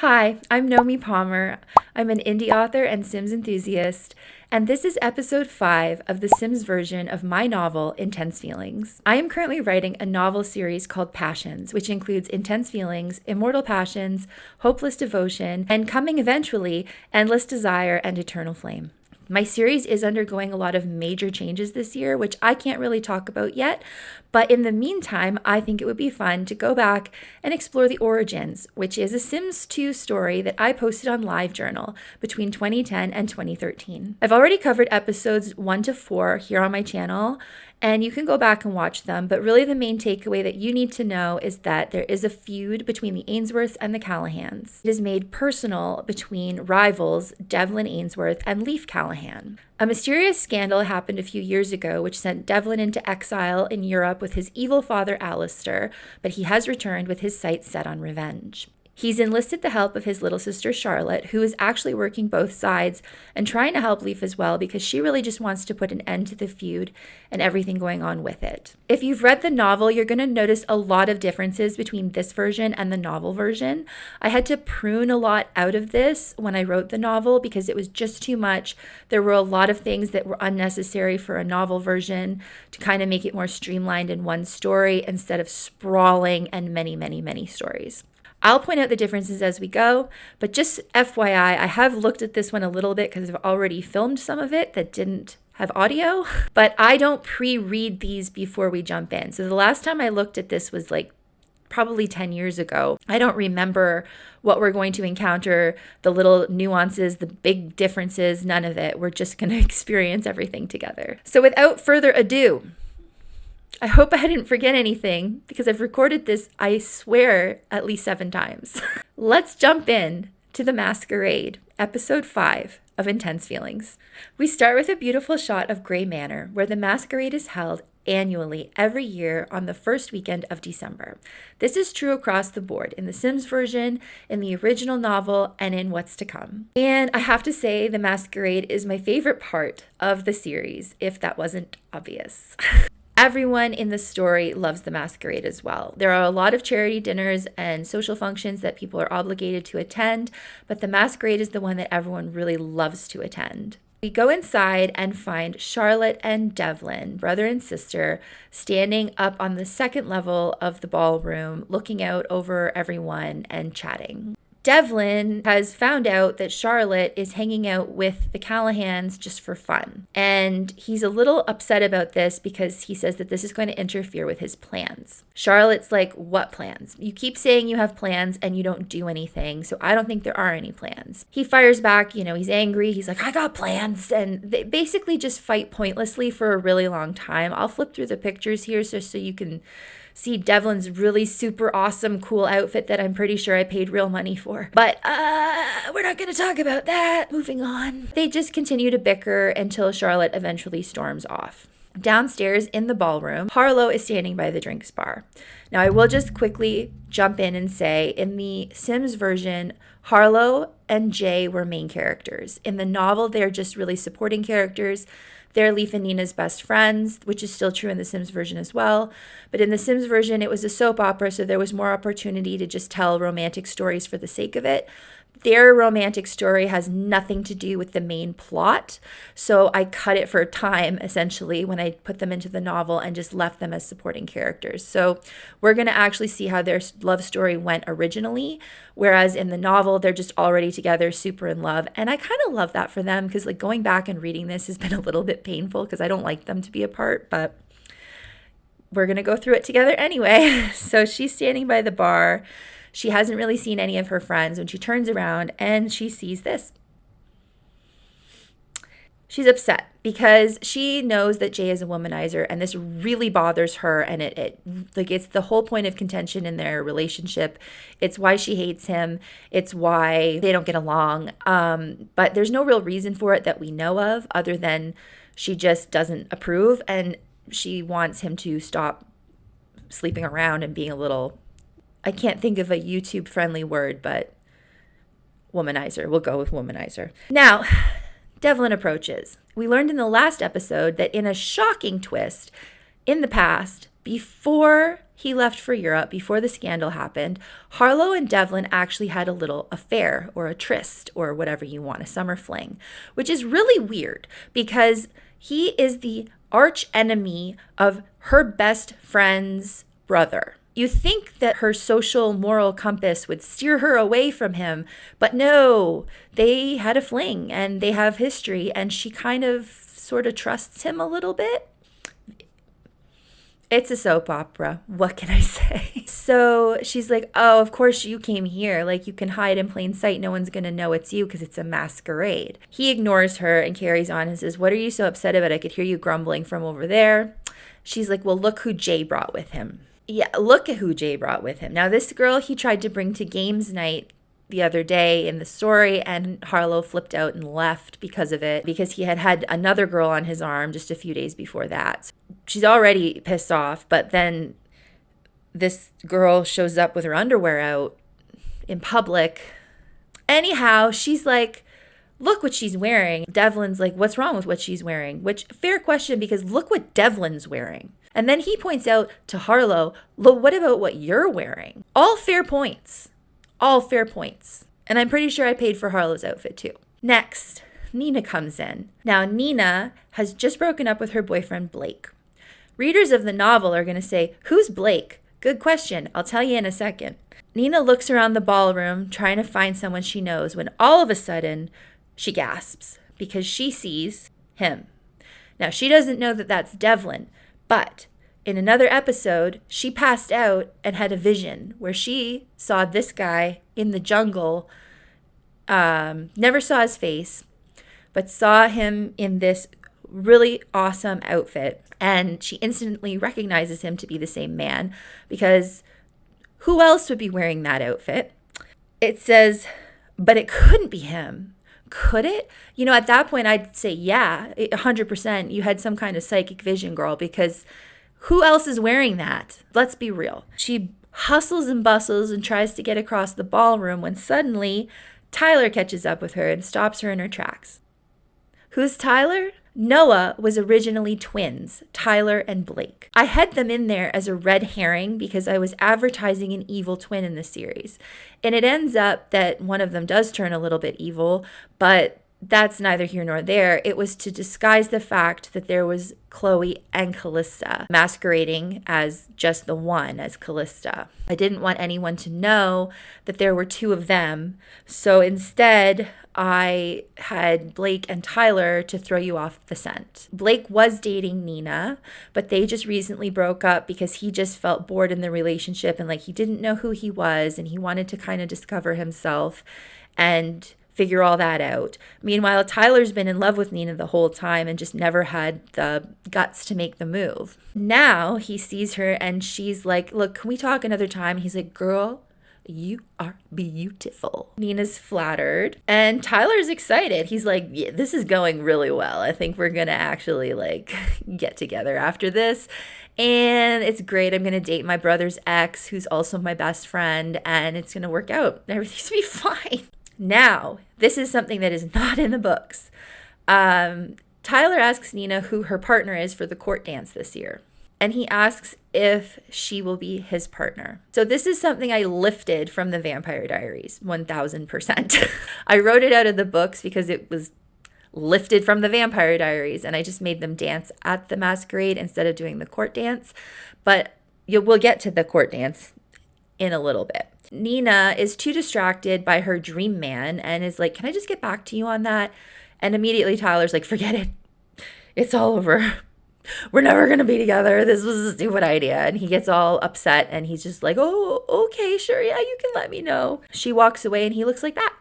Hi, I'm Nomi Palmer. I'm an indie author and Sims enthusiast, and this is episode 5 of the Sims version of my novel, Intense Feelings. I am currently writing a novel series called Passions, which includes intense feelings, immortal passions, hopeless devotion, and coming eventually, endless desire and eternal flame. My series is undergoing a lot of major changes this year, which I can't really talk about yet. But in the meantime, I think it would be fun to go back and explore the origins, which is a Sims 2 story that I posted on LiveJournal between 2010 and 2013. I've already covered episodes 1 to 4 here on my channel, and you can go back and watch them. But really the main takeaway that you need to know is that there is a feud between the Ainsworths and the Callahans. It is made personal between rivals Devlin Ainsworth and Leif Callahan. A mysterious scandal happened a few years ago which sent Devlin into exile in Europe with his evil father Alistair, but he has returned with his sights set on revenge. He's enlisted the help of his little sister Charlotte, who is actually working both sides and trying to help Leif as well because she really just wants to put an end to the feud and everything going on with it. If you've read the novel, you're going to notice a lot of differences between this version and the novel version. I had to prune a lot out of this when I wrote the novel because it was just too much. There were a lot of things that were unnecessary for a novel version to kind of make it more streamlined in one story instead of sprawling and many stories. I'll point out the differences as we go, but just FYI, I have looked at this one a little bit because I've already filmed some of it that didn't have audio, but I don't pre-read these before we jump in. So the last time I looked at this was like probably 10 years ago. I don't remember what we're going to encounter, the little nuances, the big differences, none of it. We're just going to experience everything together. So without further ado, I hope I didn't forget anything because I've recorded this, I swear, at least 7 times. Let's jump in to the Masquerade, episode 5 of Intense Feelings. We start with a beautiful shot of Grey Manor, where the Masquerade is held annually every year on the first weekend of December. This is true across the board in the Sims version, in the original novel, and in what's to come. And I have to say the Masquerade is my favorite part of the series, if that wasn't obvious. Everyone in the story loves the Masquerade as well. There are a lot of charity dinners and social functions that people are obligated to attend, but the Masquerade is the one that everyone really loves to attend. We go inside and find Charlotte and Devlin, brother and sister, standing up on the second level of the ballroom, looking out over everyone and chatting. Devlin has found out that Charlotte is hanging out with the Callahans just for fun. And he's a little upset about this because he says that this is going to interfere with his plans. Charlotte's like, what plans? You keep saying you have plans and you don't do anything, so I don't think there are any plans. He fires back, he's angry. He's like, I got plans. And they basically just fight pointlessly for a really long time. I'll flip through the pictures here just so you can see Devlin's really super awesome, cool outfit that I'm pretty sure I paid real money for. But we're not going to talk about that. Moving on. They just continue to bicker until Charlotte eventually storms off. Downstairs in the ballroom, Harlow is standing by the drinks bar. Now, I will just quickly jump in and say, in the Sims version, Harlow and Jay were main characters. In the novel, they're just really supporting characters. They're Leif and Nina's best friends, which is still true in the Sims version as well. But in the Sims version, it was a soap opera, so there was more opportunity to just tell romantic stories for the sake of it. Their romantic story has nothing to do with the main plot, so I cut it for time, essentially, when I put them into the novel and just left them as supporting characters. So we're going to actually see how their love story went originally, whereas in the novel, they're just already together, super in love. And I kind of love that for them because going back and reading this has been a little bit painful because I don't like them to be apart, but we're going to go through it together anyway. So she's standing by the bar. She hasn't really seen any of her friends when she turns around and she sees this. She's upset because she knows that Jay is a womanizer and this really bothers her, and it's the whole point of contention in their relationship. It's why she hates him. It's why they don't get along. But there's no real reason for it that we know of other than she just doesn't approve and she wants him to stop sleeping around and being a little, I can't think of a YouTube-friendly word, but womanizer. We'll go with womanizer. Now, Devlin approaches. We learned in the last episode that in a shocking twist, in the past, Before he left for Europe, before the scandal happened, Harlow and Devlin actually had a little affair or a tryst or whatever you want, a summer fling, which is really weird because he is the arch enemy of her best friend's brother. You think that her social moral compass would steer her away from him, but no, they had a fling and they have history, and she kind of sort of trusts him a little bit. It's a soap opera. What can I say? So she's like, oh, of course you came here. Like, you can hide in plain sight. No one's going to know it's you because it's a masquerade. He ignores her and carries on and says, what are you so upset about? I could hear you grumbling from over there. She's like, well, look who Jay brought with him. Yeah, look at who Jay brought with him. Now, this girl he tried to bring to games night the other day in the story, and Harlow flipped out and left because of it, because he had another girl on his arm just a few days before that. So she's already pissed off, but then this girl shows up with her underwear out in public. Anyhow, she's like, look what she's wearing. Devlin's like, what's wrong with what she's wearing? Which, fair question, because look what Devlin's wearing. And then he points out to Harlow, look, what about what you're wearing? All fair points. All fair points. And I'm pretty sure I paid for Harlow's outfit too. Next, Nina comes in. Now, Nina has just broken up with her boyfriend, Blake. Readers of the novel are going to say, who's Blake? Good question. I'll tell you in a second. Nina looks around the ballroom trying to find someone she knows when all of a sudden she gasps because she sees him. Now, she doesn't know that that's Devlin, but in another episode, she passed out and had a vision where she saw this guy in the jungle, never saw his face, but saw him in this really awesome outfit. And she instantly recognizes him to be the same man, because who else would be wearing that outfit? It says, but it couldn't be him. Could it? You know, at that point, I'd say, yeah, 100%. You had some kind of psychic vision, girl, because who else is wearing that? Let's be real. She hustles and bustles and tries to get across the ballroom when suddenly Tyler catches up with her and stops her in her tracks. Who's Tyler? Noah was originally twins, Tyler and Blake. I had them in there as a red herring because I was advertising an evil twin in the series. And it ends up that one of them does turn a little bit evil, but that's neither here nor there. It was to disguise the fact that there was Chloe and Callista masquerading as just the one, as Callista. I didn't want anyone to know that there were two of them. So instead, I had Blake and Tyler to throw you off the scent. Blake was dating Nina, but they just recently broke up because he just felt bored in the relationship and like he didn't know who he was and he wanted to kind of discover himself and figure all that out. Meanwhile, Tyler's been in love with Nina the whole time and just never had the guts to make the move. Now he sees her and she's like, look, can we talk another time? He's like, girl, you are beautiful. Nina's flattered and Tyler's excited. He's like, yeah, this is going really well. I think we're going to actually like get together after this. And it's great. I'm going to date my brother's ex, who's also my best friend, and it's going to work out. Everything's going to be fine. Now, this is something that is not in the books. Tyler asks Nina who her partner is for the court dance this year. And he asks if she will be his partner. So this is something I lifted from the Vampire Diaries, 1000%. I wrote it out of the books because it was lifted from the Vampire Diaries. And I just made them dance at the masquerade instead of doing the court dance. But we'll get to the court dance in a little bit. Nina is too distracted by her dream man and is like, can I just get back to you on that? And immediately Tyler's like, forget it. It's all over. We're never going to be together. This was a stupid idea. And he gets all upset and he's just like, oh, okay, sure. Yeah, you can let me know. She walks away and he looks like that.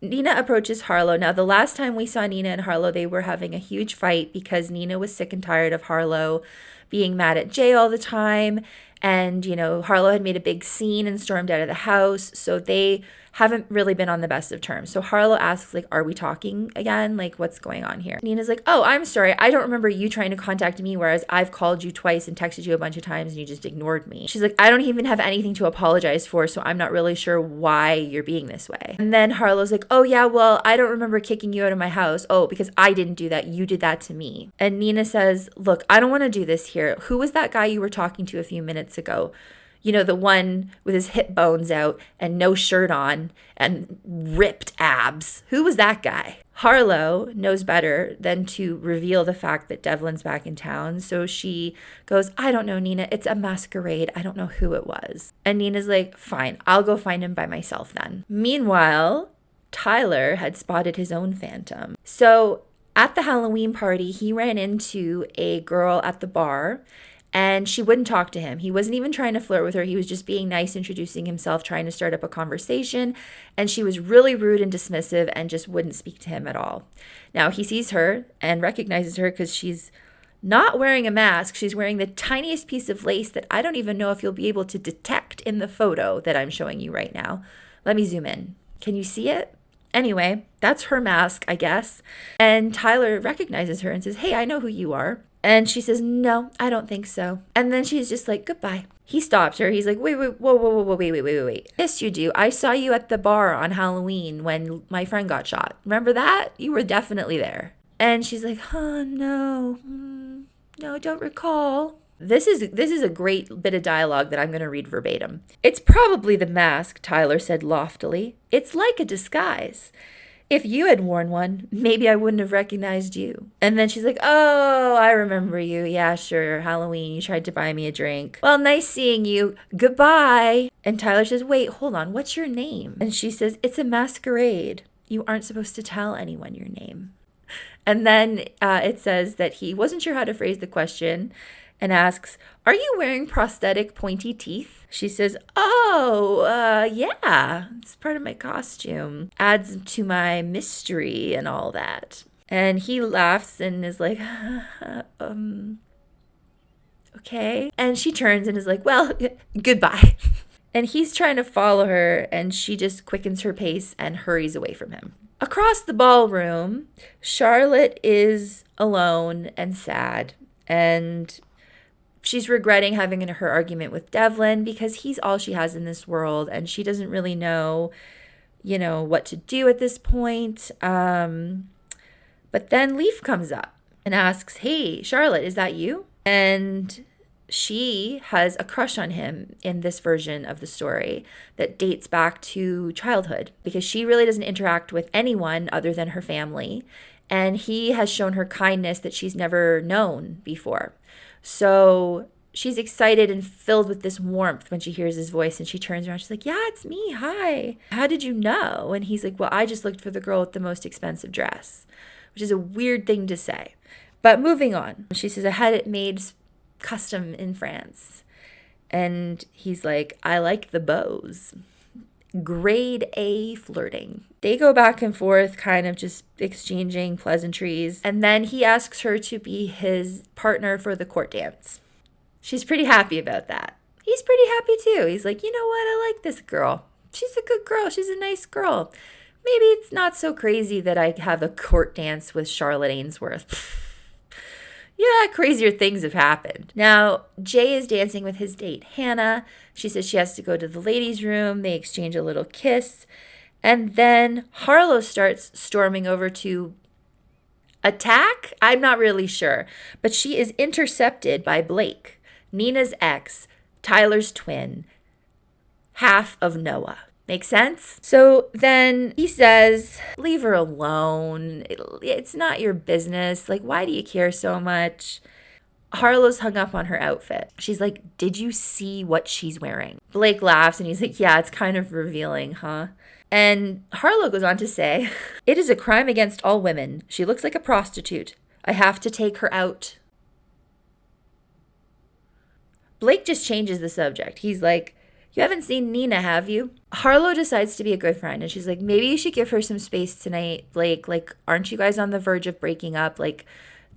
Nina approaches Harlow. Now, the last time we saw Nina and Harlow, they were having a huge fight because Nina was sick and tired of Harlow being mad at Jay all the time. And, Harlow had made a big scene and stormed out of the house. So they haven't really been on the best of terms. So Harlow asks, like, are we talking again? Like, what's going on here? Nina's like, oh, I'm sorry. I don't remember you trying to contact me, whereas I've called you twice and texted you a bunch of times and you just ignored me. She's like, I don't even have anything to apologize for, so I'm not really sure why you're being this way. And then Harlow's like, oh yeah, well, I don't remember kicking you out of my house. Oh, because I didn't do that. You did that to me. And Nina says, look, I don't want to do this here. Who was that guy you were talking to a few minutes ago? The one with his hip bones out and no shirt on and ripped abs. Who was that guy? Harlow knows better than to reveal the fact that Devlin's back in town. So she goes, I don't know, Nina. It's a masquerade. I don't know who it was. And Nina's like, fine, I'll go find him by myself then. Meanwhile, Tyler had spotted his own phantom. So at the Halloween party, he ran into a girl at the bar. And she wouldn't talk to him. He wasn't even trying to flirt with her. He was just being nice, introducing himself, trying to start up a conversation. And she was really rude and dismissive and just wouldn't speak to him at all. Now, he sees her and recognizes her because she's not wearing a mask. She's wearing the tiniest piece of lace that I don't even know if you'll be able to detect in the photo that I'm showing you right now. Let me zoom in. Can you see it? Anyway, that's her mask, I guess. And Tyler recognizes her and says, hey, I know who you are. And she says, no, I don't think so. And then she's just like, goodbye. He stops her. He's like, wait, wait. Yes, you do. I saw you at the bar on Halloween when my friend got shot. Remember that? You were definitely there. And she's like, oh, no. No, don't recall. This is a great bit of dialogue that I'm going to read verbatim. It's probably the mask, Tyler said loftily. It's like a disguise. If you had worn one, maybe I wouldn't have recognized you. And then she's like, oh, I remember you. Yeah, sure. Halloween, you tried to buy me a drink. Well, nice seeing you. Goodbye. And Tyler says, wait, hold on. What's your name? And she says, it's a masquerade. You aren't supposed to tell anyone your name. And then it says that he wasn't sure how to phrase the question and asks, are you wearing prosthetic pointy teeth? She says, yeah, it's part of my costume. Adds to my mystery and all that. And he laughs and is like, okay. And she turns and is like, well, goodbye. And he's trying to follow her and she just quickens her pace and hurries away from him. Across the ballroom, Charlotte is alone and sad. And she's regretting having her argument with Devlin because he's all she has in this world and she doesn't really know, what to do at this point. But then Leaf comes up and asks, hey, Charlotte, is that you? And she has a crush on him in this version of the story that dates back to childhood because she really doesn't interact with anyone other than her family. And he has shown her kindness that she's never known before. So she's excited and filled with this warmth when she hears his voice and she turns around. She's like, yeah, it's me. Hi. How did you know? And he's like, well, I just looked for the girl with the most expensive dress, which is a weird thing to say. But moving on. She says, I had it made custom in France. And he's like, I like the bows. Grade A flirting. They go back and forth, kind of just exchanging pleasantries. And then he asks her to be his partner for the court dance. She's pretty happy about that. He's pretty happy too. He's like, you know what? I like this girl. She's a good girl. She's a nice girl. Maybe it's not so crazy that I have a court dance with Charlotte Ainsworth. Yeah, crazier things have happened. Now, Jay is dancing with his date, Hannah. She says she has to go to the ladies' room. They exchange a little kiss. And then Harlow starts storming over to attack? I'm not really sure. But she is intercepted by Blake, Nina's ex, Tyler's twin, half of Noah. Make sense? So then he says, leave her alone. It's not your business. Like, why do you care so much? Harlow's hung up on her outfit. She's like, did you see what she's wearing? Blake laughs and he's like, yeah, it's kind of revealing, huh? And Harlow goes on to say, it is a crime against all women. She looks like a prostitute. I have to take her out. Blake just changes the subject. He's like, you haven't seen Nina, have you? Harlow decides to be a good friend, and she's like, maybe you should give her some space tonight, Blake. Like, aren't you guys on the verge of breaking up? Like,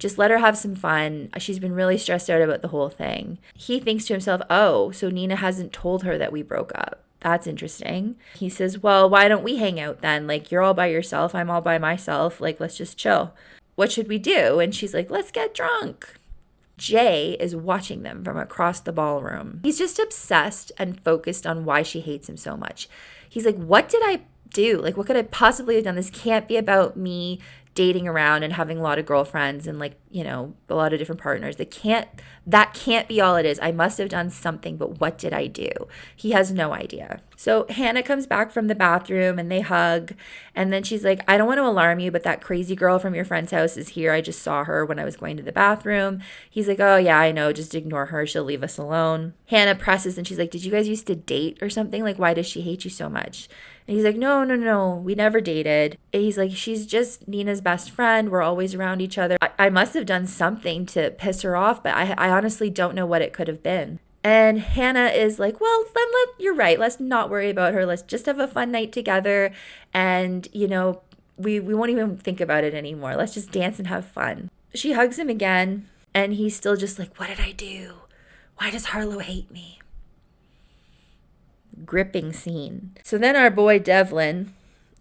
Just let her have some fun. She's been really stressed out about the whole thing. He thinks to himself, oh, so Nina hasn't told her that we broke up. That's interesting. He says, well, why don't we hang out then? Like, you're all by yourself. I'm all by myself. Like, let's just chill. What should we do? And she's like, let's get drunk. Jay is watching them from across the ballroom. He's just obsessed and focused on why she hates him so much. He's like, what did I do? Like, what could I possibly have done? This can't be about me dating around and having a lot of girlfriends and, like, you know, a lot of different partners. That can't be all it is. I must have done something, but what did I do? He has no idea. So Hannah comes back from the bathroom and they hug. And then she's like, I don't want to alarm you, but that crazy girl from your friend's house is here. I just saw her when I was going to the bathroom. He's like, oh yeah, I know. Just ignore her. She'll leave us alone. Hannah presses and she's like, did you guys used to date or something? Like, why does she hate you so much? And he's like, no, we never dated. And he's like, she's just Nina's best friend. We're always around each other. I must have done something to piss her off, but I honestly don't know what it could have been. And Hannah is like, well, then you're right. Let's not worry about her. Let's just have a fun night together. And, you know, we won't even think about it anymore. Let's just dance and have fun. She hugs him again. And he's still just like, what did I do? Why does Harlow hate me? Gripping scene. So then our boy Devlin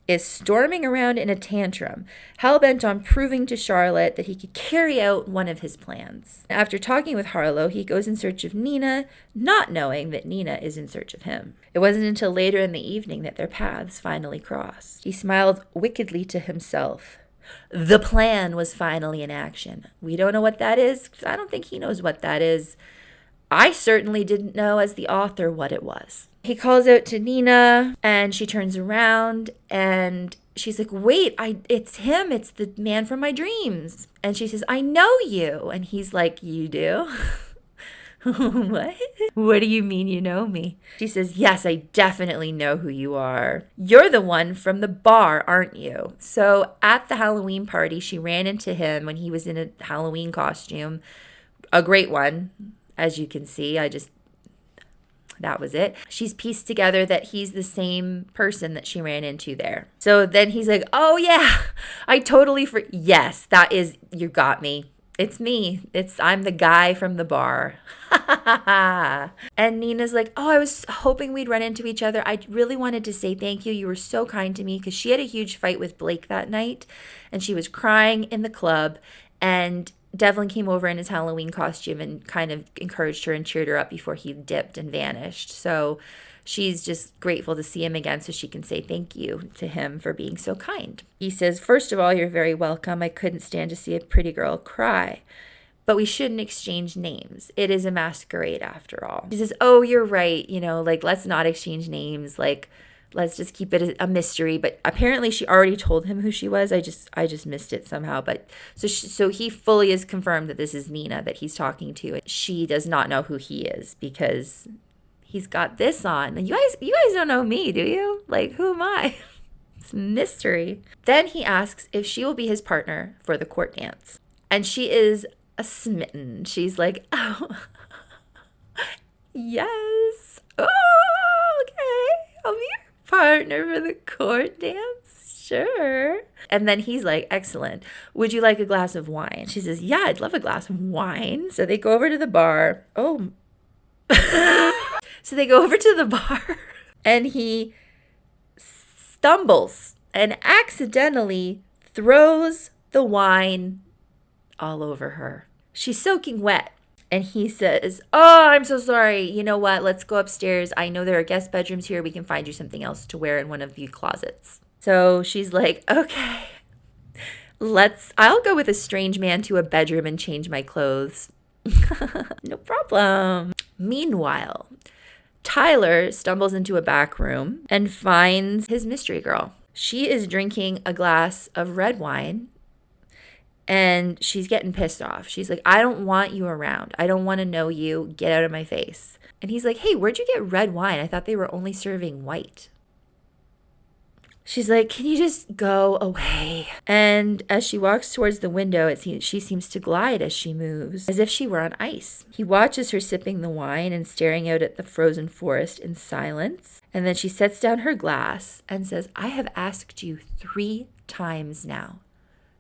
is storming around in a tantrum, hell-bent on proving to Charlotte that he could carry out one of his plans. After talking with Harlow, he goes in search of Nina, not knowing that Nina is in search of him. It wasn't until later in the evening that their paths finally crossed. He smiled wickedly to himself. The plan was finally in action. We don't know what that is, because I don't think he knows what that is. I certainly didn't know as the author what it was. He calls out to Nina and she turns around and she's like, wait, it's him. It's the man from my dreams. And she says, I know you. And he's like, you do? What? What do you mean you know me? She says, yes, I definitely know who you are. You're the one from the bar, aren't you? So at the Halloween party, she ran into him when he was in a Halloween costume. A great one, as you can see. That was it. She's pieced together that he's the same person that she ran into there. So then he's like, oh yeah, I totally yes, that is, you got me. It's me. I'm the guy from the bar. And Nina's like, oh, I was hoping we'd run into each other. I really wanted to say thank you. You were so kind to me, because she had a huge fight with Blake that night and she was crying in the club, and Devlin came over in his Halloween costume and kind of encouraged her and cheered her up before he dipped and vanished. So she's just grateful to see him again so she can say thank you to him for being so kind. He says, first of all, you're very welcome. I couldn't stand to see a pretty girl cry. But we shouldn't exchange names. It is a masquerade after all. He says, oh, you're right. You know, like, let's not exchange names. Like, let's just keep it a mystery. But apparently she already told him who she was. I just missed it somehow. But so he fully is confirmed that this is Nina that he's talking to. And she does not know who he is because he's got this on. And you guys don't know me, do you? Like, who am I? It's mystery. Then he asks if she will be his partner for the court dance. And she is smitten. She's like, oh, yes. Oh, okay. I'll be your partner for the court dance. Sure. And then he's like, excellent. Would you like a glass of wine? She says, yeah, I'd love a glass of wine. So they go over to the bar. Oh. So they go over to the bar and he stumbles and accidentally throws the wine all over her. She's soaking wet. And he says, oh, I'm so sorry. You know what? Let's go upstairs. I know there are guest bedrooms here. We can find you something else to wear in one of the closets. So she's like, okay, I'll go with a strange man to a bedroom and change my clothes. No problem. Meanwhile, Tyler stumbles into a back room and finds his mystery girl. She is drinking a glass of red wine. And she's getting pissed off. She's like, I don't want you around. I don't want to know you. Get out of my face. And he's like, hey, where'd you get red wine? I thought they were only serving white. She's like, can you just go away? And as she walks towards the window, she seems to glide as she moves, as if she were on ice. He watches her sipping the wine and staring out at the frozen forest in silence. And then she sets down her glass and says, I have asked you 3 times now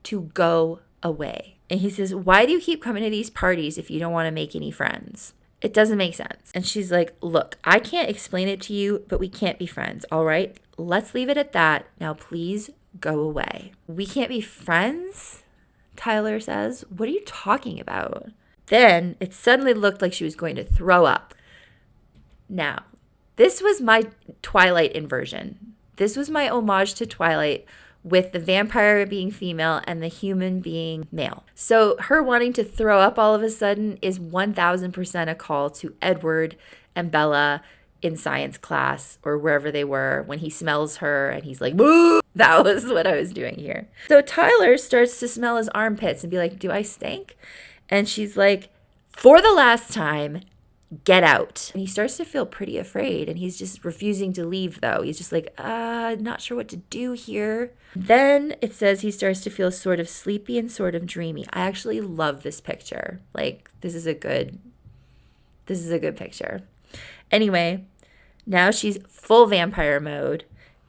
to go away. And he says, why do you keep coming to these parties if you don't want to make any friends? It doesn't make sense. And she's like, look, I can't explain it to you, but we can't be friends, all right? Let's leave it at that. Now, please go away. We can't be friends? Tyler says. What are you talking about? Then it suddenly looked like she was going to throw up. Now, this was my Twilight inversion. This was my homage to Twilight, with the vampire being female and the human being male. So her wanting to throw up all of a sudden is 1000% a call to Edward and Bella in science class or wherever they were when he smells her and he's like, boo! That was what I was doing here. So Tyler starts to smell his armpits and be like, do I stink? And she's like, for the last time, get out. And he starts to feel pretty afraid and he's just refusing to leave though. He's just like, not sure what to do here. Then it says he starts to feel sort of sleepy and sort of dreamy. I actually love this picture. Like, this is a good picture. Anyway, now she's full vampire mode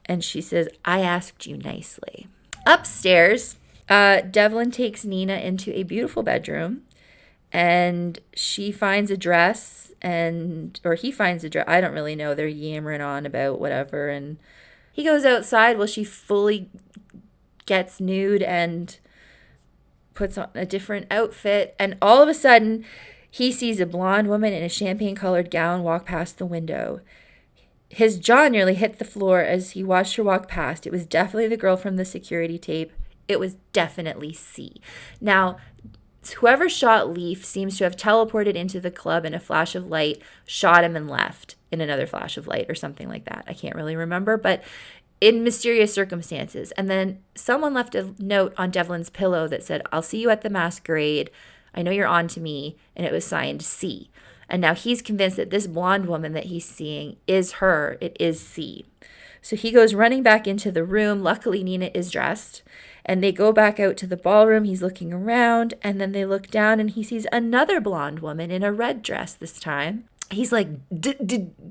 and she says, I asked you nicely. Upstairs, Devlin takes Nina into a beautiful bedroom and she finds a dress or he finds a dress. I don't really know. They're yammering on about whatever. And he goes outside while she fully gets nude and puts on a different outfit. And all of a sudden, he sees a blonde woman in a champagne-colored gown walk past the window. His jaw nearly hit the floor as he watched her walk past. It was definitely the girl from the security tape. It was definitely C. Now, whoever shot Leaf seems to have teleported into the club in a flash of light, shot him and left in another flash of light or something like that. I can't really remember, but in mysterious circumstances. And then someone left a note on Devlin's pillow that said, I'll see you at the Masquerade. I know you're on to me. And it was signed C. And now he's convinced that this blonde woman that he's seeing is her. It is C. So he goes running back into the room. Luckily, Nina is dressed. And they go back out to the ballroom. He's looking around. And then they look down and he sees another blonde woman in a red dress this time. He's like,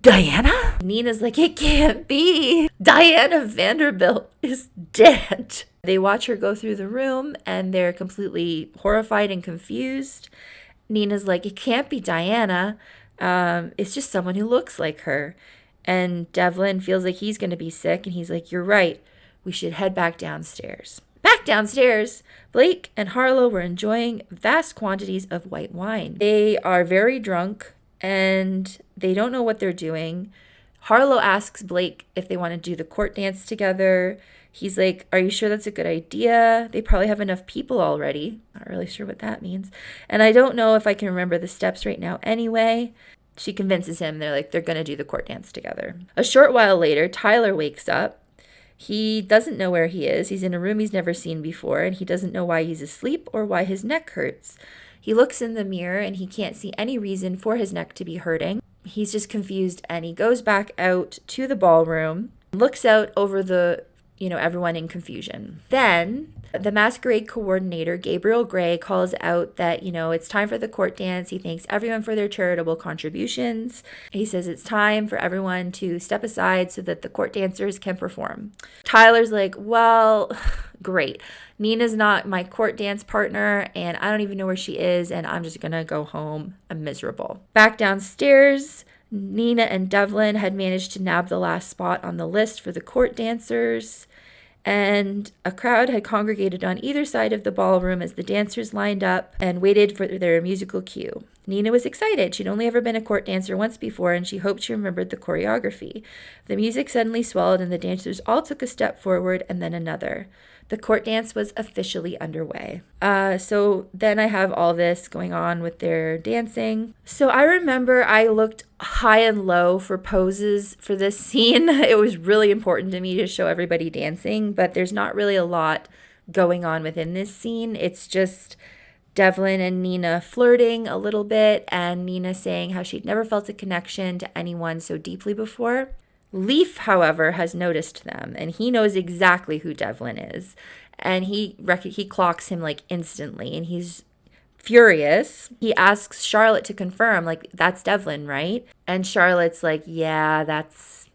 Diana? Nina's like, it can't be. Diana Vanderbilt is dead. They watch her go through the room and they're completely horrified and confused. Nina's like, it can't be Diana. It's just someone who looks like her. And Devlin feels like he's going to be sick. And he's like, you're right. We should head back downstairs. Back downstairs, Blake and Harlow were enjoying vast quantities of white wine. They are very drunk and they don't know what they're doing. Harlow asks Blake if they want to do the court dance together. He's like, are you sure that's a good idea? They probably have enough people already. Not really sure what that means. And I don't know if I can remember the steps right now anyway. She convinces him. They're going to do the court dance together. A short while later, Tyler wakes up. He doesn't know where he is. He's in a room he's never seen before, and he doesn't know why he's asleep or why his neck hurts. He looks in the mirror, and he can't see any reason for his neck to be hurting. He's just confused, and he goes back out to the ballroom, looks out over the, everyone in confusion. Then the Masquerade coordinator, Gabriel Gray, calls out that, it's time for the court dance. He thanks everyone for their charitable contributions. He says it's time for everyone to step aside so that the court dancers can perform. Tyler's like, well, great. Nina's not my court dance partner, and I don't even know where she is, and I'm just going to go home. I'm miserable. Back downstairs, Nina and Devlin had managed to nab the last spot on the list for the court dancers. And a crowd had congregated on either side of the ballroom as the dancers lined up and waited for their musical cue. Nina was excited. She'd only ever been a court dancer once before, and she hoped she remembered the choreography. The music suddenly swelled, and the dancers all took a step forward and then another. The court dance was officially underway. So then I have all this going on with their dancing. So I remember I looked high and low for poses for this scene. It was really important to me to show everybody dancing, but there's not really a lot going on within this scene. It's just Devlin and Nina flirting a little bit, and Nina saying how she'd never felt a connection to anyone so deeply before. Leaf, however, has noticed them, and he knows exactly who Devlin is, and he clocks him instantly, and he's furious. He asks Charlotte to confirm, that's Devlin, right? And Charlotte's like, yeah, that's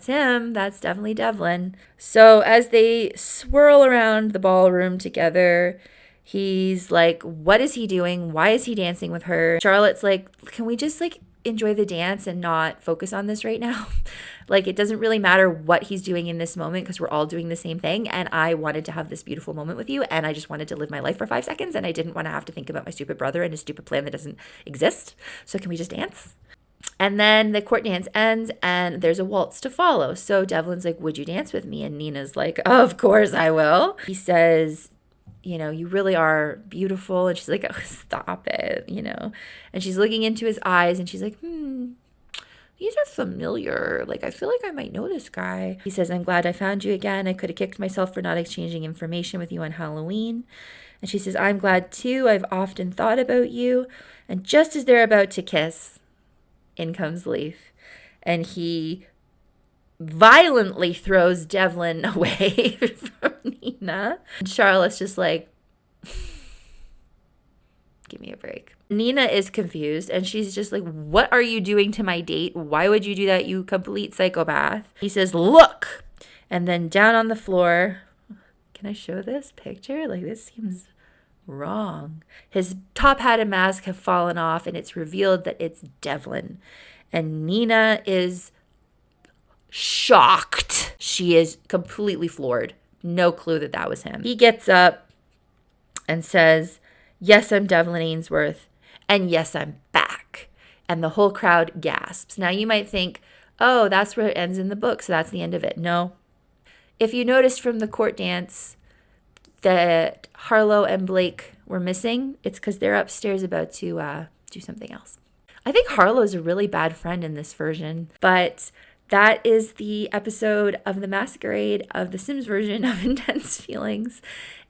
him. That's definitely Devlin. So as they swirl around the ballroom together, He's like, what is he doing? Why is he dancing with her? Charlotte's like, can we just like enjoy the dance and not focus on this right now? Like, it doesn't really matter what he's doing in this moment because we're all doing the same thing. And I wanted to have this beautiful moment with you. And I just wanted to live my life for 5 seconds. And I didn't want to have to think about my stupid brother and his stupid plan that doesn't exist. So can we just dance? And then the court dance ends and there's a waltz to follow. So Devlin's like, would you dance with me? And Nina's like, of course I will. He says, you know, you really are beautiful. And she's like, oh, stop it, you know. And she's looking into his eyes and she's like, these are familiar. Like, I feel like I might know this guy. He says, I'm glad I found you again. I could have kicked myself for not exchanging information with you on Halloween. And she says, I'm glad too. I've often thought about you. And just as they're about to kiss, in comes Leif. And he violently throws Devlin away from Nina. And Charlotte's just like, give me a break. Nina is confused and she's just like, what are you doing to my date? Why would you do that, you complete psychopath? He says, look. And then down on the floor, can I show this picture? Like, this seems wrong. His top hat and mask have fallen off and it's revealed that it's Devlin. And Nina is shocked. She is completely floored. No clue that that was him. He gets up and says, yes, I'm Devlin Ainsworth. And yes, I'm back. And the whole crowd gasps. Now you might think, oh, that's where it ends in the book, so that's the end of it. No. If you noticed from the court dance that Harlow and Blake were missing, it's because they're upstairs about to do something else. I think Harlow's a really bad friend in this version, but that is the episode of the Masquerade of the Sims version of Intense Feelings.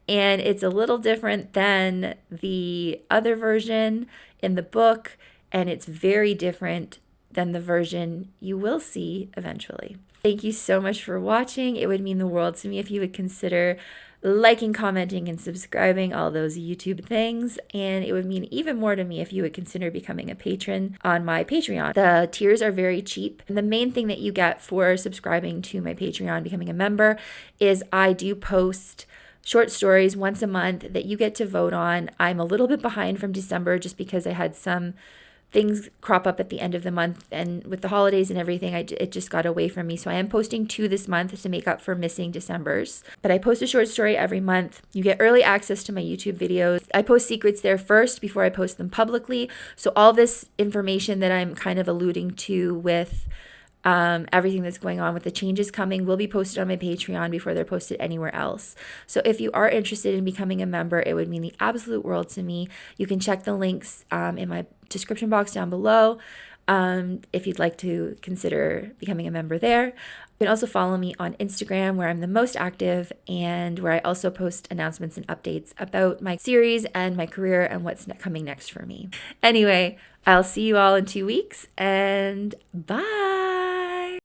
And it's a little different than the other version in the book, and it's very different than the version you will see eventually. Thank you so much for watching. It would mean the world to me if you would consider liking, commenting, and subscribing, all those YouTube things. And it would mean even more to me if you would consider becoming a patron on my Patreon. The tiers are very cheap. And the main thing that you get for subscribing to my Patreon, becoming a member, is I do post short stories once a month that you get to vote on. I'm a little bit behind from December just because I had some things crop up at the end of the month, and with the holidays and everything, it just got away from me. So I am posting 2 this month to make up for missing December's. But I post a short story every month. You get early access to my YouTube videos. I post secrets there first before I post them publicly. So all this information that I'm kind of alluding to with everything that's going on with the changes coming will be posted on my Patreon before they're posted anywhere else. So if you are interested in becoming a member, it would mean the absolute world to me. You can check the links in my description box down below if you'd like to consider becoming a member there. You can also follow me on Instagram, where I'm the most active and where I also post announcements and updates about my series and my career and what's coming next for me. Anyway, I'll see you all in 2 weeks, and bye!